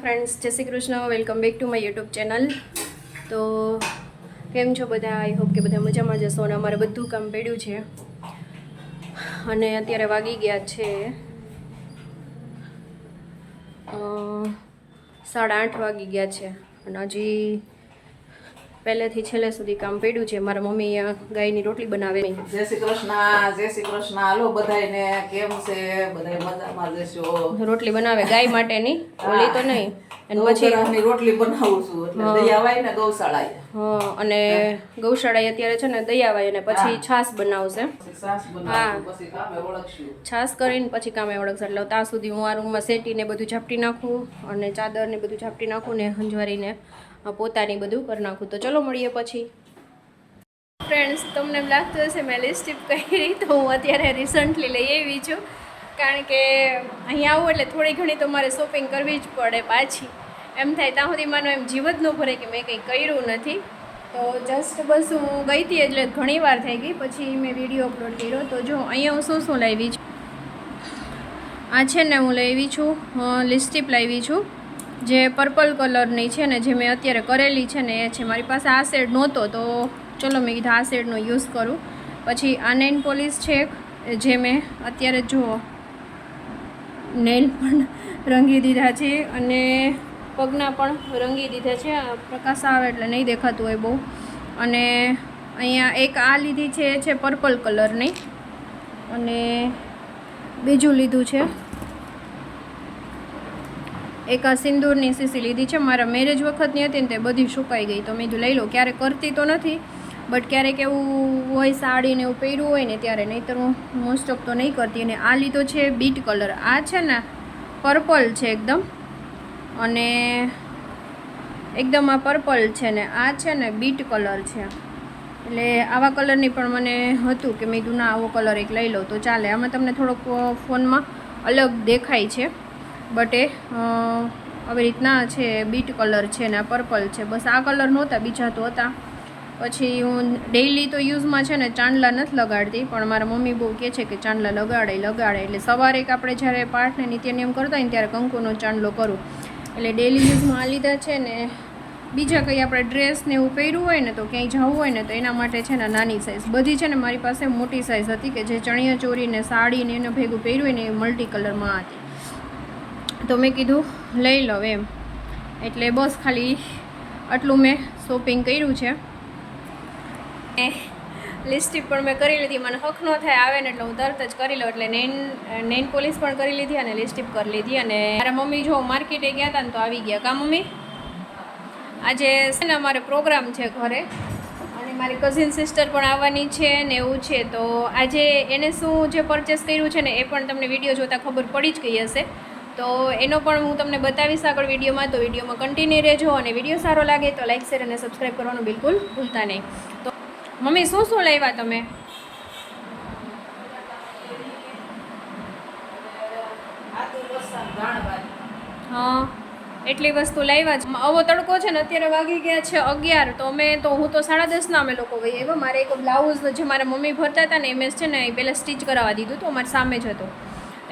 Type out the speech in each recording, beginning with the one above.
Friends, જય Shri Krishna. Welcome back to my YouTube channel. તો કેમ છો બધા? આઈ હોપ કે બધા મજામાં જશો. અને અમારે બધું કામ પડ્યું છે અને અત્યારે વાગી ગયા છે 8:30 વાગી ગયા છે અને હજી પહેલેથી છેલ્લે સુધી કામ પડ્યું છે. મારા મમ્મી ગાયની રોટલી બનાવે. જય શ્રી કૃષ્ણ, જય શ્રી કૃષ્ણ. હાલો બધાયને, કેમ છે? બધાય મજામાં જશો? રોટલી બનાવે ગાય માટેની, ઓલી તો નહીં. અને પછી રોટલી બનાવું છું એટલે દયાવાય ને ગૌશાળાએ. હા, અને ગૌશાળાએ અત્યારે છે ને દયાવાય અને પછી છાશ બનાવશે. સાસ બનાવું પછી કામે ઓળખશું. છાશ કરીને પછી કામે ઓળખશે. એટલે ત્યાં સુધી હું આ રૂમમાં સેટીને બધું ઝાપટી નાખું અને ચાદર ને બધું ઝાપટી નાખું ને હંજવારીને પોતાની બધું કરી નાખું. તો ચલો મળીએ પછી. ફ્રેન્ડ્સ, તમને એમ લાગતું હશે મેં લિપસ્ટિક કરી, તો હું અત્યારે રિસન્ટલી લઈ આવી છું. કારણ કે અહીંયા આવું એટલે થોડી ઘણી તો મારે શોપિંગ કરવી જ પડે પાછી. એમ થાય ત્યાં સુધી માનો એમ જીવ જ ન ભરે કે મેં કંઈ કર્યું નથી. તો જસ્ટ બસ હું ગઈ હતી એટલે ઘણી વાર થઈ ગઈ, પછી મેં વિડીયો અપલોડ કર્યો. તો જો અહીંયા હું શું શું લાવી છું. આ છે ને હું લાવી છું લિપસ્ટિક લાવી છું જે પર્પલ કલરની છે ને, જે મેં અત્યારે કરેલી છે ને એ છે. મારી પાસે આ શેડ નહોતો તો ચલો મેં કીધું આ શેડનો યુઝ કરું. પછી આ નેઇલ પોલિશ છે જે મેં અત્યારે જુઓ નેઇલ પણ રંગી દીધા છે અને પગના પણ રંગી દીધા છે. પ્રકાશ આવે એટલે નહીં દેખાતું હોય બહુ. અને અહીંયા એક આ લીધી છે એ છે પર્પલ કલરની, અને બીજું લીધું છે એક આ સિંદૂરની સીસી લીધી છે. મારા મેરેજ વખતની હતી ને તે બધી સુકાઈ ગઈ, તો મેં લઈ લો. ક્યારેક કરતી તો નથી, બટ ક્યારેક એવું હોય સાડીને એવું પહેર્યું હોય ને ત્યારે, નહીંતર હું મોસ્ટ ઓફ તો નહીં કરતી. અને આ લીધો છે બીટ કલર. આ છે ને પર્પલ છે એકદમ, અને એકદમ આ પર્પલ છે ને આ છે ને બીટ કલર છે. એટલે આવા કલરની પણ મને હતું કે મેં કીધું ના આવો કલર એક લઈ લો તો ચાલે. આમાં તમને થોડોક ફોનમાં અલગ દેખાય છે, બટ એ આવી રીતના છે. બીટ કલર છે ને આ પર્પલ છે. બસ આ કલર નહોતા, બીજા તો હતા. પછી હું ડેઈલી તો યુઝમાં છે ને ચાંદલા નથી લગાડતી, પણ મારા મમ્મી બહુ કહે છે કે ચાંદલા લગાડે. એટલે સવારે એક આપણે જ્યારે પાઠને નિત્ય નિયમ કરતા હોય ને ત્યારે કંકુનો ચાંદલો કરું. એટલે ડેઈલી યુઝમાં આ લીધા છે ને. બીજા કંઈ આપણે ડ્રેસ ને એવું પહેર્યું હોય ને તો ક્યાંય જવું હોય ને તો એના માટે છે ને નાની સાઇઝ બધી છે ને. મારી પાસે મોટી સાઇઝ હતી કે જે ચણિયા ચોરી ને સાડી ને એને ભેગું પહેર્યું હોય ને એ મલ્ટી કલરમાં હતી. તો મેં કીધું લઈ લઉં એમ. એટલે બસ ખાલી આટલું મેં શોપિંગ કર્યું છે. લિપસ્ટિક પણ મેં કરી લીધી. મને હક ન થાય આવે ને એટલે હું તરત જ કરી લઉં. એટલે નેઇલ પોલિશ પણ કરી લીધી અને લિપસ્ટિક કરી લીધી. અને મારા મમ્મી જો માર્કેટે ગયા હતા ને તો આવી ગયા. કા મમ્મી? આજે છે ને અમારે પ્રોગ્રામ છે ઘરે, અને મારી કઝિન સિસ્ટર પણ આવવાની છે ને એવું છે. તો આજે એને શું જે પરચેસ કર્યું છે ને એ પણ તમને વિડીયો જોતાં ખબર પડી જ ગઈ હશે. તો એનો પણ હું તમને બતાવીશ આગળ વિડીયોમાં. તો વિડીયોમાં કન્ટિન્યુ રહેજો, અને વિડીયો સારો લાગે તો લાઇક શેર અને સબસ્ક્રાઈબ કરવાનું બિલકુલ ભૂલતા નહીં. તો મમ્મી શું શું લાવ્યા તમે? હા, એટલી વસ્તુ લાવ્યા છે. આવો તડકો છે ને અત્યારે વાગી ગયા છે 11. તો હું તો 10:30 અમે લોકો ગઈ આવ્યા. મારે એક બ્લાઉઝ જે મારા મમ્મી ભરતા હતા ને એમ છે ને એ પહેલાં સ્ટીચ કરાવવા દીધું. તો અમારી સામે જ હતો,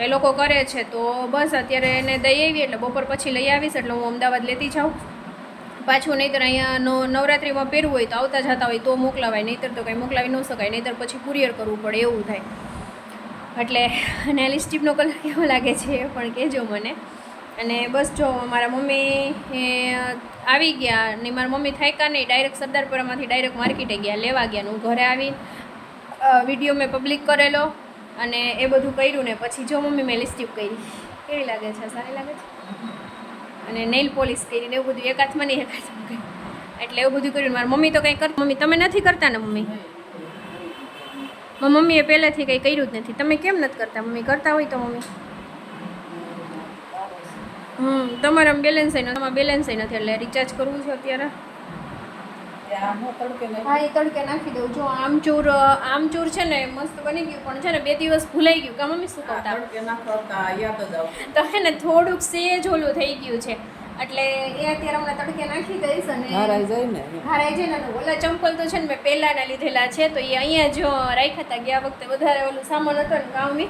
એ લોકો કરે છે. તો બસ અત્યારે એને દઈ આવી એટલે બપોર પછી લઈ આવીશ. એટલે હું અમદાવાદ લેતી જાઉં પાછું. નહીંતર અહીંયા નવરાત્રિમાં પહેરવું હોય તો આવતા જતા હોય તો મોકલાવાય, નહીંતર તો કંઈ મોકલાવી ન શકાય. નહીંતર પછી કુરિયર કરવું પડે એવું થાય. એટલે અને લિપસ્ટિકનો કલર કેવો લાગે છે એ પણ કહેજો મને. અને બસ જો મારા મમ્મી આવી ગયા ને મારા મમ્મી થાક્યા નહીં, ડાયરેક્ટ સરદારપુરામાંથી ડાયરેક્ટ માર્કેટે ગયા, લેવા ગયા. હું ઘરે આવી વિડીયો મેં પબ્લિક કરેલો અને એ બધું કર્યું ને પછી જો મમ્મી મેં લિપસ્ટિક કરી. કેવી લાગે છે? સારી લાગે છે. અને નેઇલ પોલિશ કરીને એવું બધું એક હાથમાં નહીં એક હાથમાં કર્યું. એટલે એવું બધું કર્યું. મારી મમ્મી તો કંઈ કરતી. મમ્મી તમે નથી કરતા ને? મમ્મી મમ્મીએ પહેલેથી કંઈ કર્યું જ નથી. તમે કેમ નથી કરતા? મમ્મી કરતા હોય તો મમ્મી તમારા બેલેન્સ તમારા બેલેન્સ નથી એટલે રિચાર્જ કરવું છે અત્યારે. હા, એ તડકે નાખી દઉં. જો આમચૂર છે ને મસ્ત બની ગયું, પણ છે ને 2 દિવસ ભૂલાઈ ગયું. કા મમ્મી શું કરતા? તો હે ને થોડુંક સેજ ઓલું થઈ ગયું છે. એટલે એ અત્યારે હમણાં તડકે નાખી દઈશ અને હારાઈ જાય ને. ઓલા ચંપલ તો છે ને મેં પહેલાંના લીધેલા છે, તો એ અહીંયા જો રાખ્યા હતા. ગયા વખતે વધારે ઓલું સામાન હતો ને ગામની,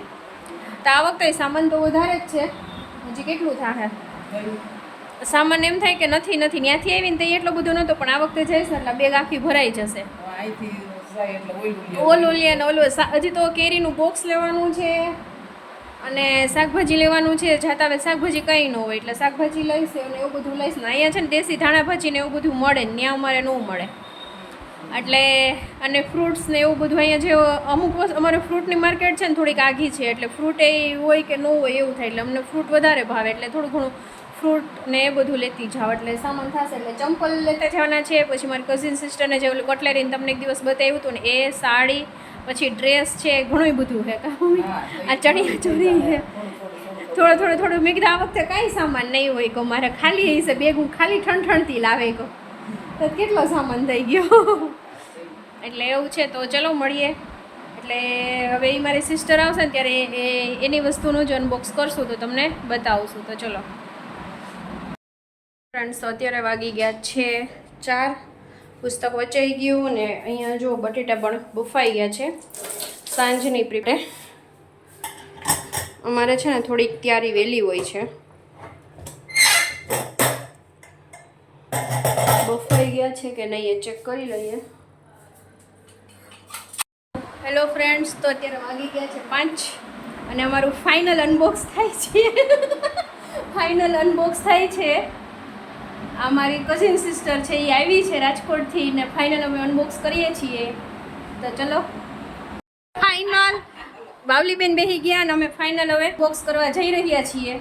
તો આ વખતે સામાન તો વધારે જ છે. હજી કેટલું થાય? સામાન એમ થાય કે નથી ત્યાંથી આવીને તો એટલો બધો નહોતો, પણ આ વખતે જઈશ ને એટલે બેગ આખી ભરાઈ જશે. અહીંથી જાય એટલે ઓલું લે ને ઓલું. હજી તો કેરીનું બોક્સ લેવાનું છે અને શાકભાજી લેવાનું છે. જાતા હવે શાકભાજી કંઈ ન હોય એટલે શાકભાજી લઈશ અને એવું બધું લઈશ ને. અહીંયા છે ને દેશી ધાણા ભાજી ને એવું બધું મળે ને, ત્યાં અમારે ન મળે એટલે. અને ફ્રૂટ્સ ને એવું બધું અહીંયા જે અમુક અમારે ફ્રૂટની માર્કેટ છે ને થોડીક આઘી છે, એટલે ફ્રૂટ એ હોય કે ન હોય એવું થાય, એટલે અમને ફ્રૂટ વધારે ભાવે, એટલે થોડું ઘણું ફ્રૂટ ને એ બધું લેતી જાવ એટલે સામાન થશે. એટલે ચંપલ લેતા જવાના છે, પછી મારી કઝિન સિસ્ટરને જે ઓલું કટલેરીને તમને એક દિવસ બતાવ્યું હતું ને એ, સાડી, પછી ડ્રેસ છે, ઘણું બધું છે. આ ચણિયા ચોળી છે, થોડું મેં કીધું આ વખતે કાંઈ સામાન નહીં હોય કહો મારે, ખાલી હશે બેગ, હું ખાલી ઠણઠણતી લાવે કહો તો કેટલો સામાન થઈ ગયો. એટલે એવું છે. તો ચલો મળીએ. એટલે હવે એ મારી સિસ્ટર આવશે ને ત્યારે એની વસ્તુનું જ અનબોક્સ કરશું તો તમને બતાવશું. તો ચલો ફ્રેન્ડ્સ, અત્યારે વાગી ગયા છે 4. પુસ્તક વચાઈ ગયું ને અહીંયા જો બટેટા પણ બફાઈ ગયા છે. સાંજની પ્રિપેર અમારે છે ને થોડીક તૈયારી વહેલી હોય છે. બફાઈ ગયા છે કે નહીં એ ચેક કરી લઈએ. હેલો ફ્રેન્ડ્સ, તો અત્યારે વાગી ગયા છે 5 અને અમારું ફાઇનલ અનબોક્સ થાય છે. ફાઇનલ અનબોક્સ થાય છે. આ મારી કઝિન સિસ્ટર છે, એ આવી છે રાજકોટથી ને ફાઇનલ અમે અનબોક્સ કરીએ છીએ. તો ચલો ફાઇનલ બાવલીબેન બેસી ગયા અને અમે ફાઇનલ હવે બોક્સ કરવા જઈ રહ્યા છીએ.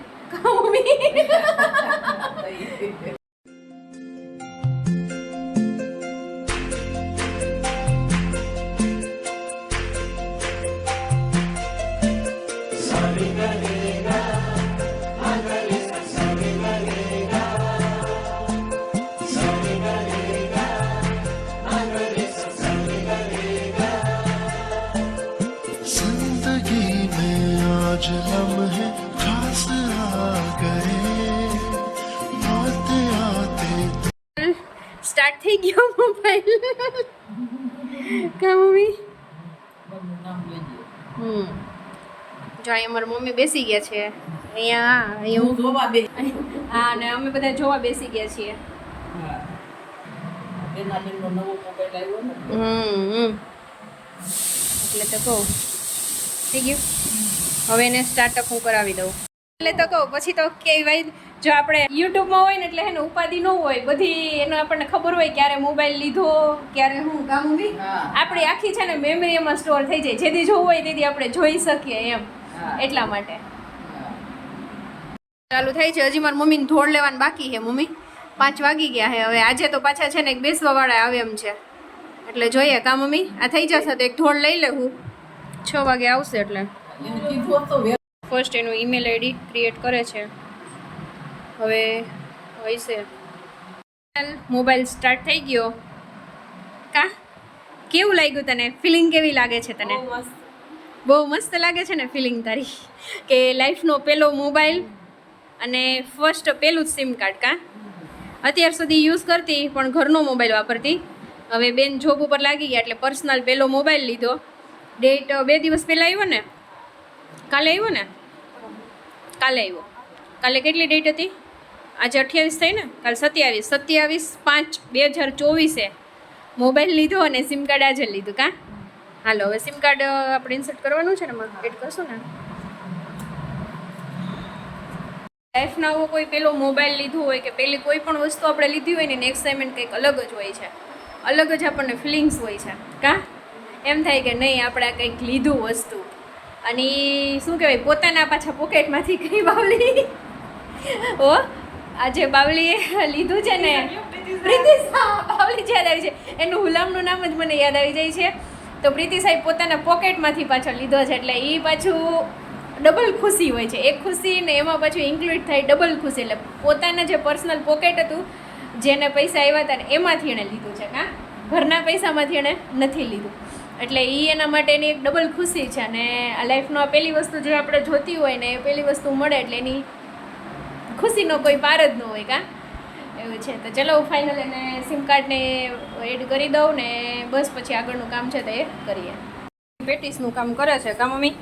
आज लम्हे खास आ गए आते आते. સ્ટાર્ટ થઈ ગયો મોબાઈલ. કા મમ્મી? જો અહીંયા મારા મમ્મી બેસી ગયા છે. અહીંયા હું જોવા બે. હા, અને અમે બધા જોવા બેસી ગયા છીએ. બેનાલીનો નવો મોબાઈલ આવ્યો ને. એટલે તો કહું થઈ ગયું. હવે એને સ્ટાર્ટઅપ હું કરાવી દઉં. એટલે તો કહું પછી તો કહેવાય, જો આપણે યુટ્યુબમાં હોય ને એટલે એને ઉપાધિ ન હોય, બધી એનો આપણને ખબર હોય ક્યારે મોબાઈલ લીધો, ક્યારે હું કામ બી આપણી આખી છે ને મેમરી એમાં સ્ટોર થઈ જાય. જેથી જોવું હોય તેથી આપણે જોઈ શકીએ એમ. એટલા માટે ચાલુ થાય છે. હજી મારી મમ્મીને ધોળ લેવાનું બાકી છે. મમ્મી 5 વાગી ગયા છે. હવે આજે તો પાછા છે ને એક બેસવા વાળા આવે એમ છે, એટલે જોઈએ. કા મમ્મી? આ થઈ જશે તો એક ધોળ લઈ લેવું. 6 વાગે આવશે એટલે ફર્સ્ટ એનું ઈમેલ આઈડી ક્રિએટ કરે છે. હવે હોય છે મોબાઈલ સ્ટાર્ટ થઈ ગયો. કા કેવું લાગ્યું તને? ફિલિંગ કેવી લાગે છે તને? બહુ મસ્ત લાગે છે ને ફિલિંગ તારી, કે લાઈફનો પહેલો મોબાઈલ અને ફર્સ્ટ પહેલું જ સિમ કાર્ડ. કા અત્યાર સુધી યુઝ કરતી પણ ઘરનો મોબાઈલ વાપરતી. હવે બેન જોબ ઉપર લાગી ગયા એટલે પર્સનલ પહેલો મોબાઈલ લીધો. ડેટ 2 દિવસ પહેલાં આવ્યો ને, કાલે આવ્યો ને, કાલે આવ્યો. કાલે કેટલી ડેટ હતી? આજે 28 થઈ ને, કાલે 27/5/2024 મોબાઈલ લીધો અને સિમ કાર્ડ આજે લીધું. કા હાલો હવે સિમ કાર્ડ આપણે ઇન્સર્ટ કરવાનું છે ને, એડ કરશું ને. લાઈફના આવો કોઈ પેલો મોબાઈલ લીધો હોય કે પેલી કોઈ પણ વસ્તુ આપણે લીધી હોય ને એની એક્સાઇટમેન્ટ કંઈક અલગ જ હોય છે. અલગ જ આપણને ફિલિંગ્સ હોય છે. કા એમ થાય કે નહીં આપણે કંઈક લીધું વસ્તુ, અને શું કહેવાય પોતાના પાછા પોકેટમાંથી કંઈ બાવલી ઓ આજે બાવલીએ લીધું છે ને, પ્રીતિ બાવલી યાદ આવી છે, એનું હુલામનું નામ જ મને યાદ આવી જાય છે. તો પ્રીતિ સાહેબ પોતાના પોકેટમાંથી પાછો લીધો છે, એટલે એ પાછું ડબલ ખુશી હોય છે. એક ખુશી ને એમાં પાછું ઇન્ક્લુડ થાય ડબલ ખુશી. એટલે પોતાના જે પર્સનલ પોકેટ હતું, જેને પૈસા આવ્યા હતા ને એમાંથી એણે લીધું છે. કાં ઘરના પૈસામાંથી એણે નથી લીધું, એટલે એ એના માટેની એક ડબલ ખુશી છે. અને આ લાઈફનો આ પહેલી વસ્તુ જે આપણે જોતી હોય ને એ પહેલી વસ્તુ મળે એટલે એની ખુશીનો કોઈ પાર જ ન હોય. કાં એવું છે. તો ચલો ફાઇનલ એને સિમ કાર્ડને એડ કરી દઉં ને બસ પછી આગળનું કામ છે તો એ કરીએ. પેટીસનું કામ કરે છે. કાં મમ્મી?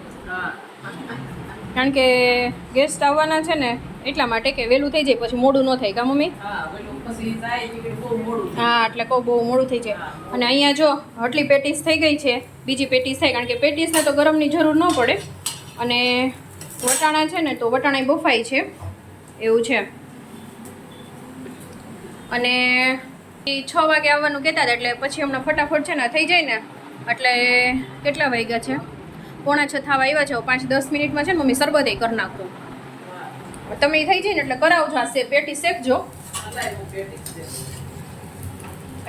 કારણ કે ગેસ્ટ આવવાના છે ને એટલા માટે કે વહેલું થઈ જાય પછી મોડું ન થાય કા મમ્મી? હા પેલું પછી જાય નીકળી બહુ મોડું થાય. હા એટલે કહું બહુ મોડું થઈ જાય. અને અહીંયા જો આટલી પેટીસ થઈ ગઈ છે, બીજી પેટીસ થાય કારણ કે પેટીસને તો ગરમની જરૂર ન પડે. અને વટાણા છે ને તો વટાણા બફાઈ છે એવું છે. અને 6 વાગે આવવાનું કહેતા હતા એટલે પછી હમણાં ફટાફટ છે ને થઈ જાય ને એટલે કેટલા વાગ્યા છે? 5:45 થવા આવ્યા છે. 5-10 મિનિટમાં છે ને મમ્મી સરબત કરી નાખું. તમે થઈ જાય ને એટલે કરાવજો, આ પેટી શેકજો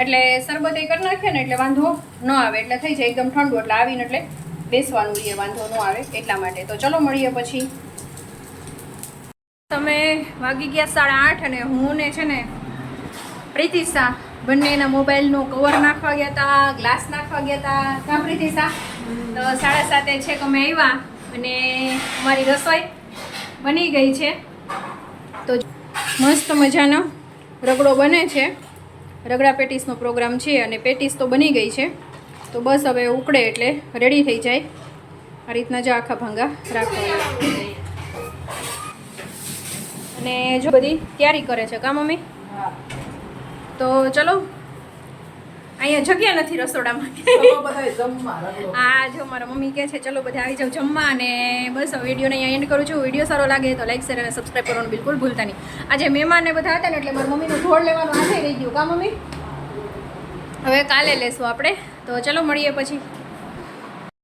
એટલે સરબત કરી નાખીએ ને એટલે વાંધો ન આવે, એટલે થઈ જાય એકદમ ઠંડુ એટલે આવીને એટલે બેસવાનું રહીએ, વાંધો ન આવે એટલા માટે. તો ચલો મળીએ પછી. તમે વાગી ગયા 8:30 અને હું ને છે ને પ્રીતિશા બંને એના મોબાઈલનો કવર નાખવા ગયા હતા, ગ્લાસ નાખવા ગયા હતા. કાં પ્રીતિશા? તો 7:30 છે કે અમે આવ્યા અને અમારી રસોઈ બની ગઈ છે. તો મસ્ત મજાનો રગડો બને છે, રગડા પેટીસનો પ્રોગ્રામ છે અને પેટીસ તો બની ગઈ છે. તો બસ હવે ઉકળે એટલે રેડી થઈ જાય. આ રીતના જ આખા ભાંગા રાખવાના અને જો બધી તૈયારી કરે છે કા મમ્મી? તો ચલો, અહીંયા જગ્યા નથી રસોડામાં. ચલો બધાય જમવા રગડો. હા જો મારા મમ્મી કહે છે ચલો બધા આવી જાવ જમવા. અને બસ હવે વિડીયોને અહીંયા એન્ડ કરું છું. વિડીયો સારો લાગે તો લાઈક શેર અને સબસ્ક્રાઈબ કરવાનું બિલકુલ ભૂલતા નહીં. આજે મહેમાન ને બધા હતા ને એટલે મારી મમ્મીનું ઢોળ લેવાનું આજે રહી ગયું કા મમ્મી? હવે કાલે લેશું આપણે. તો ચલો મળીએ પછી.